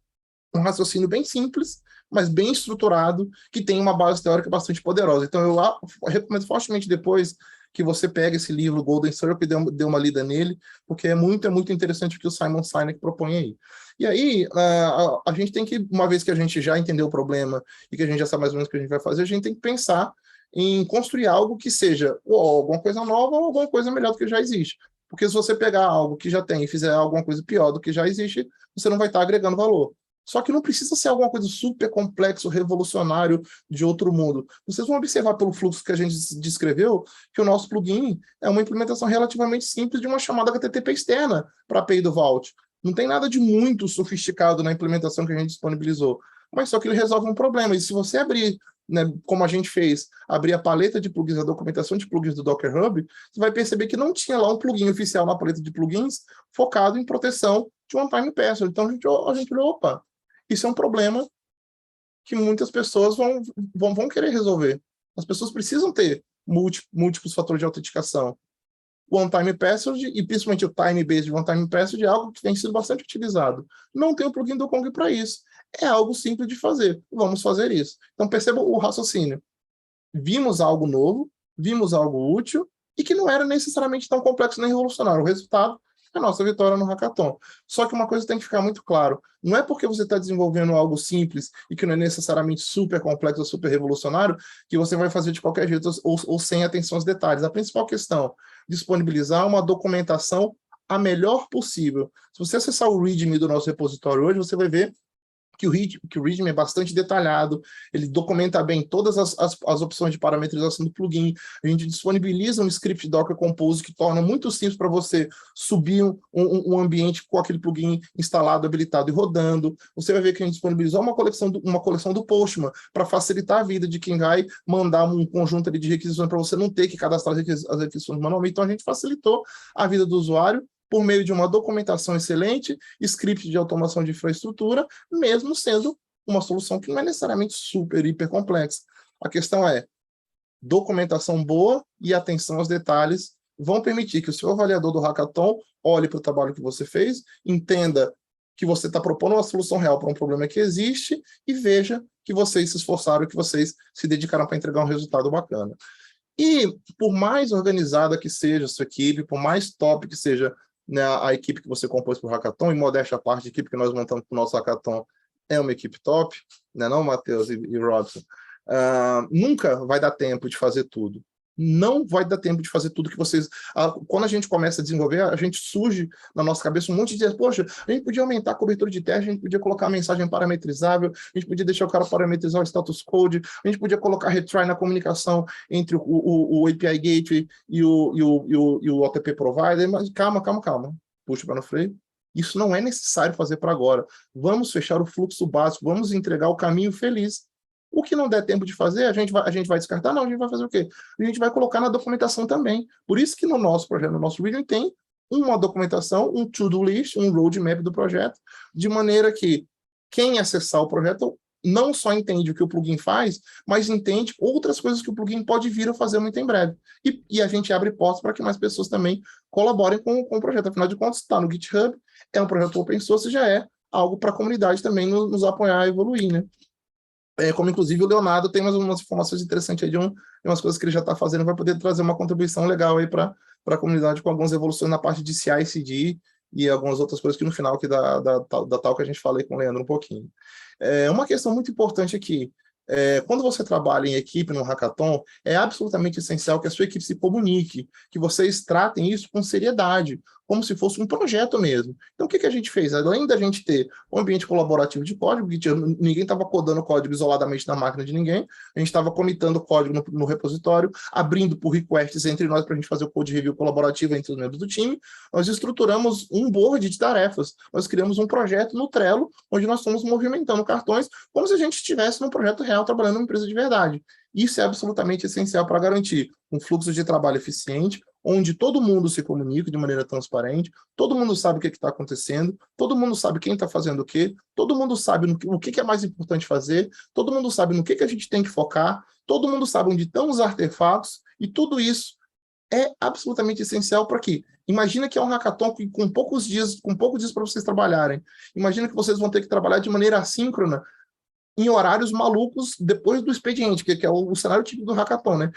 um raciocínio bem simples, mas bem estruturado, que tem uma base teórica bastante poderosa. Então, eu recomendo fortemente depois que você pegue esse livro, Golden Circle, e dê uma lida nele, porque é muito interessante o que o Simon Sinek propõe aí. E aí, a gente tem que, uma vez que a gente já entendeu o problema e que a gente já sabe mais ou menos o que a gente vai fazer, a gente tem que pensar em construir algo que seja ou alguma coisa nova ou alguma coisa melhor do que já existe. Porque se você pegar algo que já tem e fizer alguma coisa pior do que já existe, você não vai estar agregando valor. Só que não precisa ser alguma coisa super complexo, revolucionário, de outro mundo. Vocês vão observar pelo fluxo que a gente descreveu que o nosso plugin é uma implementação relativamente simples de uma chamada HTTP externa para a API do Vault. Não tem nada de muito sofisticado na implementação que a gente disponibilizou, mas só que ele resolve um problema. E se você abrir, né, como a gente fez, abrir a paleta de plugins, a documentação de plugins do Docker Hub, você vai perceber que não tinha lá um plugin oficial na paleta de plugins focado em proteção de one-time password. Então a gente olhou, opa, isso é um problema que muitas pessoas vão querer resolver. As pessoas precisam ter múltiplos fatores de autenticação. O one-time password, e principalmente o time-based one-time password, é algo que tem sido bastante utilizado. Não tem o plugin do Kong para isso. É algo simples de fazer. Vamos fazer isso. Então, perceba o raciocínio. Vimos algo novo, vimos algo útil, e que não era necessariamente tão complexo nem revolucionário. O resultado é a nossa vitória no hackathon. Só que uma coisa tem que ficar muito claro, não é porque você está desenvolvendo algo simples e que não é necessariamente super complexo ou super revolucionário que você vai fazer de qualquer jeito ou sem atenção aos detalhes. A principal questão, disponibilizar uma documentação a melhor possível. Se você acessar o README do nosso repositório hoje, você vai ver que o README é bastante detalhado, ele documenta bem todas as opções de parametrização do plugin, a gente disponibiliza um script Docker Compose que torna muito simples para você subir um ambiente com aquele plugin instalado, habilitado e rodando. Você vai ver que a gente disponibilizou uma coleção do Postman para facilitar a vida de quem vai mandar um conjunto ali de requisições para você não ter que cadastrar as requisições manualmente. Então, a gente facilitou a vida do usuário por meio de uma documentação excelente, script de automação de infraestrutura, mesmo sendo uma solução que não é necessariamente super, hiper complexa. A questão é, documentação boa e atenção aos detalhes vão permitir que o seu avaliador do hackathon olhe para o trabalho que você fez, entenda que você está propondo uma solução real para um problema que existe e veja que vocês se esforçaram, que vocês se dedicaram para entregar um resultado bacana. E por mais organizada que seja a sua equipe, por mais top que seja, né, a equipe que você compôs para o hackathon, e modéstia à parte, a equipe que nós montamos para o nosso hackathon é uma equipe top, né, não, Matheus e Robson? Nunca vai dar tempo de fazer tudo. Não vai dar tempo de fazer tudo que vocês... Quando a gente começa a desenvolver, a gente surge na nossa cabeça um monte de ideias. Poxa, a gente podia aumentar a cobertura de teste, a gente podia colocar a mensagem parametrizável, a gente podia deixar o cara parametrizar o status code, a gente podia colocar retry na comunicação entre o API Gateway e o OTP Provider. Mas calma. Puxa para no freio. Isso não é necessário fazer para agora. Vamos fechar o fluxo básico, vamos entregar o caminho feliz. O que não der tempo de fazer, a gente vai descartar? Não, a gente vai fazer o quê? A gente vai colocar na documentação também. Por isso que no nosso projeto, no nosso README, tem uma documentação, um to-do list, um roadmap do projeto, de maneira que quem acessar o projeto não só entende o que o plugin faz, mas entende outras coisas que o plugin pode vir a fazer muito em breve. E a gente abre portas para que mais pessoas também colaborem com o projeto. Afinal de contas, está no GitHub, é um projeto open source, já é algo para a comunidade também nos apoiar a evoluir, né? Como inclusive o Leonardo tem umas informações interessantes aí de umas coisas que ele já está fazendo, vai poder trazer uma contribuição legal aí para a comunidade com algumas evoluções na parte de CI/CD e algumas outras coisas que no final aqui da tal que a gente falei com o Leandro um pouquinho. Uma questão muito importante aqui, quando você trabalha em equipe no hackathon, é absolutamente essencial que a sua equipe se comunique, que vocês tratem isso com seriedade, como se fosse um projeto mesmo. Então, o que a gente fez? Além da gente ter um ambiente colaborativo de código, que ninguém estava codando código isoladamente na máquina de ninguém, a gente estava comitando código no repositório, abrindo por requests entre nós para a gente fazer o code review colaborativo entre os membros do time, nós estruturamos um board de tarefas, nós criamos um projeto no Trello, onde nós estamos movimentando cartões, como se a gente estivesse num projeto real, trabalhando numa empresa de verdade. Isso é absolutamente essencial para garantir um fluxo de trabalho eficiente, onde todo mundo se comunica de maneira transparente, todo mundo sabe o que está acontecendo, todo mundo sabe quem está fazendo o quê, todo mundo sabe o que é mais importante fazer, todo mundo sabe no que a gente tem que focar, todo mundo sabe onde estão os artefatos, e tudo isso é absolutamente essencial para quê? Imagina que é um hackathon com poucos dias para vocês trabalharem. Imagina que vocês vão ter que trabalhar de maneira assíncrona em horários malucos depois do expediente, que é o cenário típico do hackathon, né?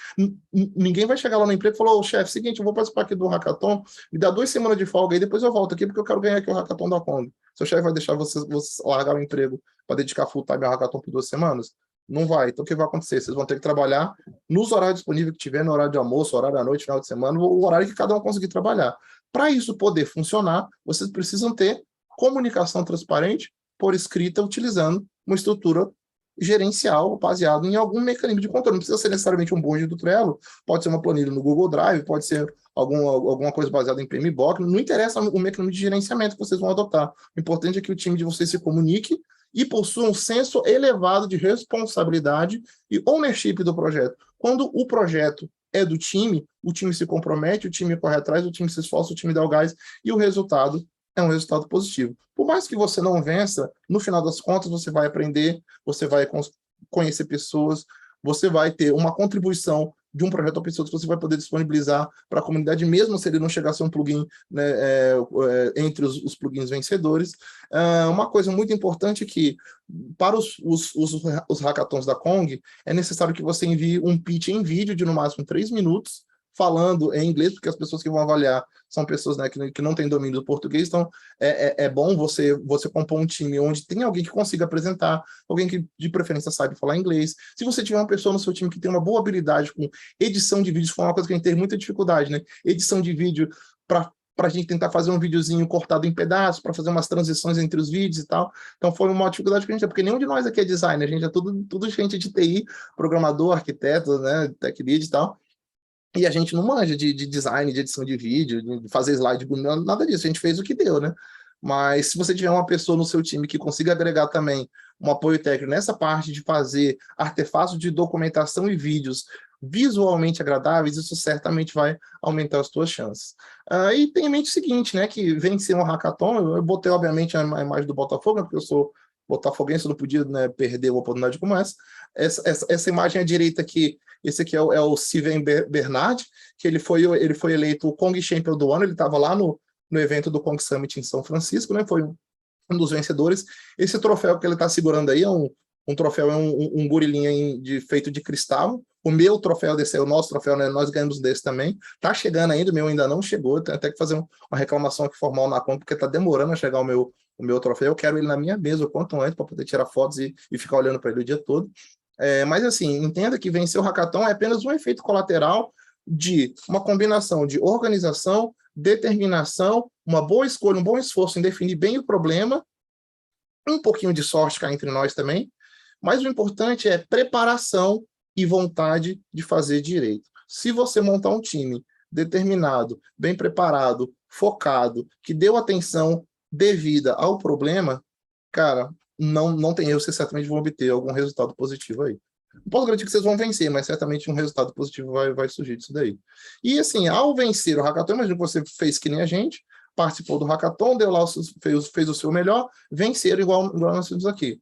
Ninguém vai chegar lá no emprego e falar, ô chefe, seguinte, eu vou participar aqui do hackathon, me dá 2 semanas de folga aí, depois eu volto aqui porque eu quero ganhar aqui o hackathon da Kong. Seu chefe vai deixar você largar o emprego para dedicar full time ao hackathon por 2 semanas? Não vai. Então o que vai acontecer? Vocês vão ter que trabalhar nos horários disponíveis que tiver, no horário de almoço, horário da noite, final de semana, o horário que cada um conseguir trabalhar. Para isso poder funcionar, vocês precisam ter comunicação transparente por escrita, utilizando uma estrutura gerencial baseado em algum mecanismo de controle. Não precisa ser necessariamente um board do Trello, pode ser uma planilha no Google Drive, pode ser alguma coisa baseada em PMBOK, não interessa o mecanismo de gerenciamento que vocês vão adotar. O importante é que o time de vocês se comunique e possua um senso elevado de responsabilidade e ownership do projeto. Quando o projeto é do time, o time se compromete, o time corre atrás, o time se esforça, o time dá o gás, e o resultado é um resultado positivo. Por mais que você não vença, no final das contas você vai aprender, você vai conhecer pessoas, você vai ter uma contribuição de um projeto a pessoas que você vai poder disponibilizar para a comunidade, mesmo se ele não chegar a ser um plugin, né, entre os plugins vencedores. Uma coisa muito importante é que, para os hackathons da Kong, é necessário que você envie um pitch em vídeo de no máximo 3 minutos, falando em inglês, porque as pessoas que vão avaliar são pessoas, né, que não têm domínio do português, então é bom você compor um time onde tem alguém que consiga apresentar, alguém que de preferência sabe falar inglês. Se você tiver uma pessoa no seu time que tem uma boa habilidade com edição de vídeos, foi uma coisa que a gente teve muita dificuldade, né? Edição de vídeo para a gente tentar fazer um videozinho cortado em pedaços, para fazer umas transições entre os vídeos e tal. Então foi uma dificuldade que a gente tem, porque nenhum de nós aqui é designer, a gente é tudo gente de TI, programador, arquiteto, né, tech lead e tal. E a gente não manja de design, de edição de vídeo, de fazer slide, nada disso. A gente fez o que deu, né? Mas se você tiver uma pessoa no seu time que consiga agregar também um apoio técnico nessa parte de fazer artefatos de documentação e vídeos visualmente agradáveis, isso certamente vai aumentar as suas chances. E tem em mente o seguinte, né? Que vencer um hackathon, eu botei, obviamente, a imagem do Botafogo, né, porque eu sou botafoguense, eu não podia, né, perder uma oportunidade como essa. Essa imagem à direita aqui, esse aqui é o Steven Bernard, que ele foi eleito o Kong Champion do ano, ele estava lá no evento do Kong Summit em São Francisco, né? Foi um dos vencedores. Esse troféu que ele está segurando aí é um troféu, é um gorilinha feito de cristal. O meu troféu desse é o nosso troféu, né? Nós ganhamos desse também. Tá chegando ainda, o meu ainda não chegou. Tenho até que fazer uma reclamação aqui formal na conta, porque tá demorando a chegar o meu troféu. Eu quero ele na minha mesa o quanto antes para poder tirar fotos e ficar olhando para ele o dia todo. Mas assim, entenda que vencer o hackathon é apenas um efeito colateral de uma combinação de organização, determinação, uma boa escolha, um bom esforço em definir bem o problema, um pouquinho de sorte cá entre nós também, mas o importante é preparação e vontade de fazer direito. Se você montar um time determinado, bem preparado, focado, que deu atenção devida ao problema, cara, não tem erro, vocês certamente vão obter algum resultado positivo aí. Não posso garantir que vocês vão vencer, mas certamente um resultado positivo vai surgir disso daí. E assim, ao vencer o hackathon, imagina que você fez que nem a gente, participou do hackathon, deu lá, fez o seu melhor, venceram igual nós fizemos aqui.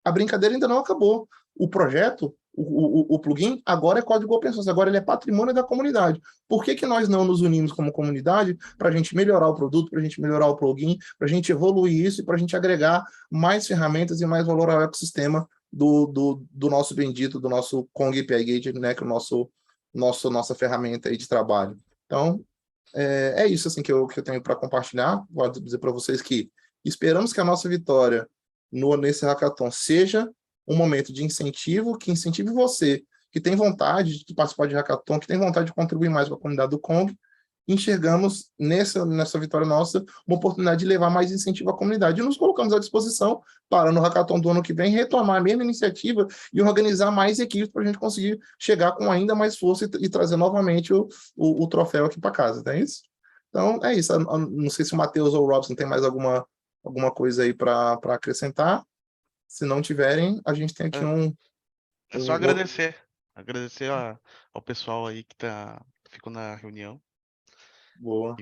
A brincadeira ainda não acabou. O projeto, o plugin, agora é código open source, agora ele é patrimônio da comunidade. Por que nós não nos unimos como comunidade para a gente melhorar o produto, para a gente melhorar o plugin, para a gente evoluir isso e para a gente agregar mais ferramentas e mais valor ao ecossistema do nosso bendito, do nosso Kong API Gate, né, que é nossa ferramenta aí de trabalho. Então, é isso assim, que eu tenho para compartilhar. Vou dizer para vocês que esperamos que a nossa vitória nesse hackathon seja um momento de incentivo, que incentive você, que tem vontade de participar de hackathon, que tem vontade de contribuir mais com a comunidade do Kong. Enxergamos nessa vitória nossa uma oportunidade de levar mais incentivo à comunidade. E nos colocamos à disposição para, no hackathon do ano que vem, retomar a mesma iniciativa e organizar mais equipes para a gente conseguir chegar com ainda mais força e trazer novamente o troféu aqui para casa, não é isso? Então, é isso. Não sei se o Matheus ou o Robson tem mais alguma coisa aí para acrescentar. Se não tiverem, a gente tem aqui É só agradecer. Agradecer ao pessoal aí que ficou na reunião. Boa.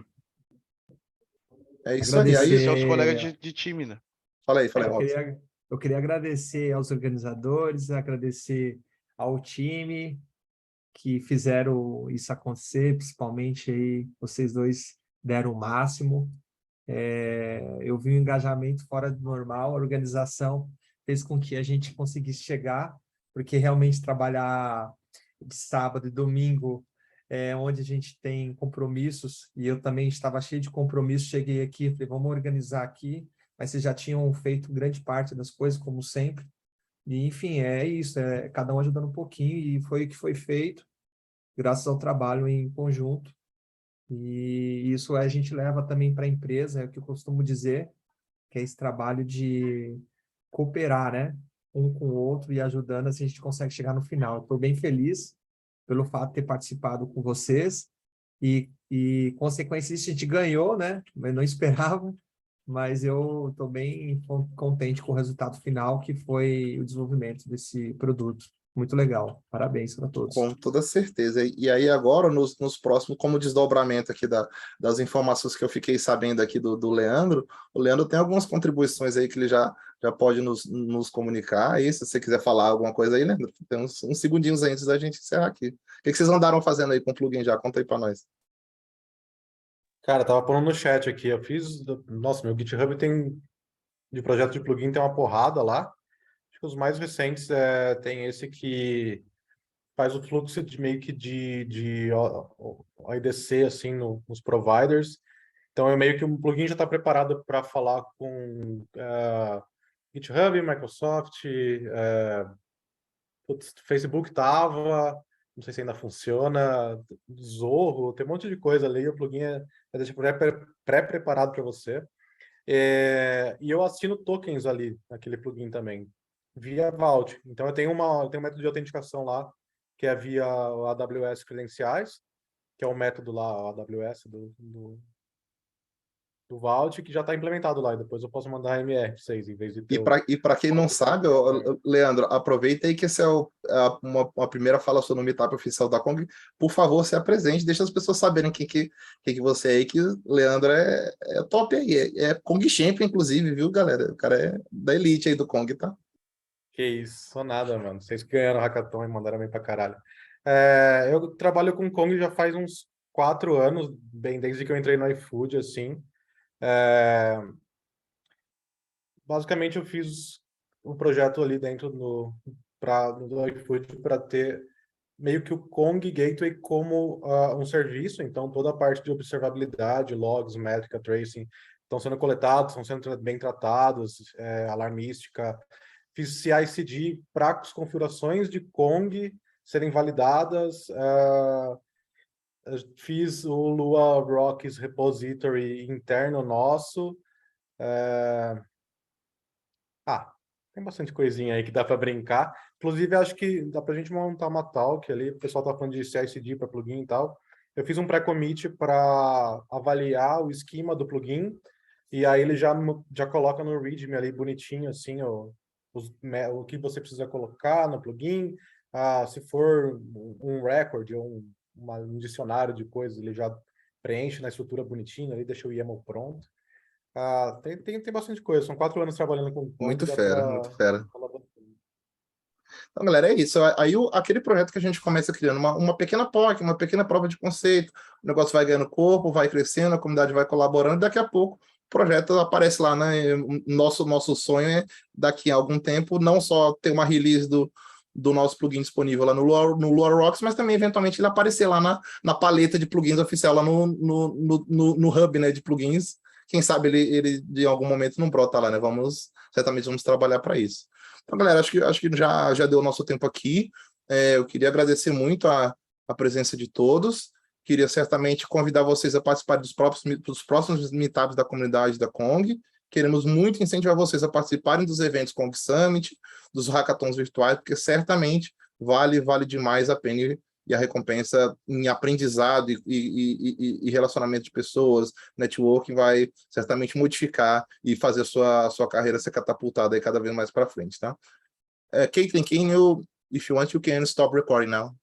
É isso aí. Aí, Agradecer aos colegas de time, né? fala aí, Eu Robson. queria agradecer aos organizadores, agradecer ao time que fizeram isso acontecer, principalmente aí vocês dois deram o máximo. Eu vi um engajamento fora do normal, a organização fez com que a gente conseguisse chegar, porque realmente trabalhar de sábado e domingo onde a gente tem compromissos, e eu também estava cheio de compromissos, cheguei aqui, falei, vamos organizar aqui, mas vocês já tinham feito grande parte das coisas, como sempre, e enfim, é isso, cada um ajudando um pouquinho, e foi o que foi feito, graças ao trabalho em conjunto, e isso a gente leva também para a empresa, é o que eu costumo dizer, que é esse trabalho de cooperar, né? Um com o outro e ajudando, assim a gente consegue chegar no final. Estou bem feliz pelo fato de ter participado com vocês consequência disso, a gente ganhou, né? Mas não esperava, mas eu estou bem contente com o resultado final, que foi o desenvolvimento desse produto. Muito legal. Parabéns para todos. Com toda certeza. E aí agora, nos próximos, como desdobramento aqui das informações que eu fiquei sabendo aqui do Leandro, o Leandro tem algumas contribuições aí que ele já pode nos comunicar. Aí, se você quiser falar alguma coisa aí, Leandro, tem uns segundinhos antes da gente encerrar aqui. O que vocês andaram fazendo aí com o plugin já? Conta aí para nós. Cara, tava pondo no chat aqui, eu fiz... Nossa, meu GitHub tem... De projeto de plugin tem uma porrada lá. Acho que os mais recentes tem esse que faz o fluxo de meio que de OIDC, assim, nos providers. Então, é meio que um plugin já está preparado para falar com GitHub, Microsoft, Facebook tava, não sei se ainda funciona, Zorro, tem um monte de coisa ali, o plugin é deixa pré-preparado para você. E eu assino tokens ali, naquele plugin também, via Vault. Então, eu tenho um método de autenticação lá, que é via o AWS Credenciais, que é o método lá, o AWS do Vault, que já está implementado lá, e depois eu posso mandar MR para vocês, em vez de ter E para quem não sabe, Leandro, aproveita aí que esse é uma primeira fala sua no Meetup oficial da Kong. Por favor, se apresente, deixa as pessoas saberem quem que você é aí, que o Leandro é top aí, é Kong Champion, inclusive, viu, galera? O cara é da elite aí do Kong, tá? Que isso, sou nada, mano. Vocês que ganharam o Hackathon e mandaram bem pra caralho. Eu trabalho com Kong já faz uns 4 anos, bem, desde que eu entrei no iFood, assim. Basicamente, eu fiz um projeto ali dentro do iFood para ter meio que o Kong Gateway como um serviço. Então, toda a parte de observabilidade, logs, métrica, tracing, estão sendo coletados, estão sendo bem tratados, alarmística. Fiz CI/CD para as configurações de Kong serem validadas. Fiz o Lua Rocks Repository interno nosso. Tem bastante coisinha aí que dá para brincar. Inclusive, acho que dá para a gente montar uma talk ali. O pessoal tá falando de CI/CD para plugin e tal. Eu fiz um pré-commit para avaliar o esquema do plugin. E aí ele já coloca no README ali bonitinho, assim, o que você precisa colocar no plugin. Se for um record ou um dicionário de coisas, ele já preenche na estrutura bonitinha ali, deixa o YAML pronto. Tem bastante coisa. São 4 anos trabalhando com Kong. Muito Dá fera, pra muito fera. falar bastante. Então, galera, é isso. Aí aquele projeto que a gente começa criando uma pequena POC, uma pequena prova de conceito, o negócio vai ganhando corpo, vai crescendo, a comunidade vai colaborando, e daqui a pouco o projeto aparece lá, né? Nosso sonho é, daqui a algum tempo, não só ter uma release do nosso plugin disponível lá no Lua Rocks, mas também, eventualmente, ele aparecer lá na paleta de plugins oficial, lá no hub, né, de plugins. Quem sabe ele de algum momento não brota lá, né? Certamente vamos trabalhar para isso. Então, galera, acho que já deu o nosso tempo aqui. Eu queria agradecer muito a presença de todos. Queria certamente convidar vocês a participarem dos próximos meetups da comunidade da Kong. Queremos muito incentivar vocês a participarem dos eventos Kong Summit, dos hackathons virtuais, porque certamente vale demais a pena, e a recompensa em aprendizado e relacionamento de pessoas, networking, vai certamente modificar e fazer a sua carreira ser catapultada aí cada vez mais para frente, tá? Caitlin, if you want, you can stop recording now.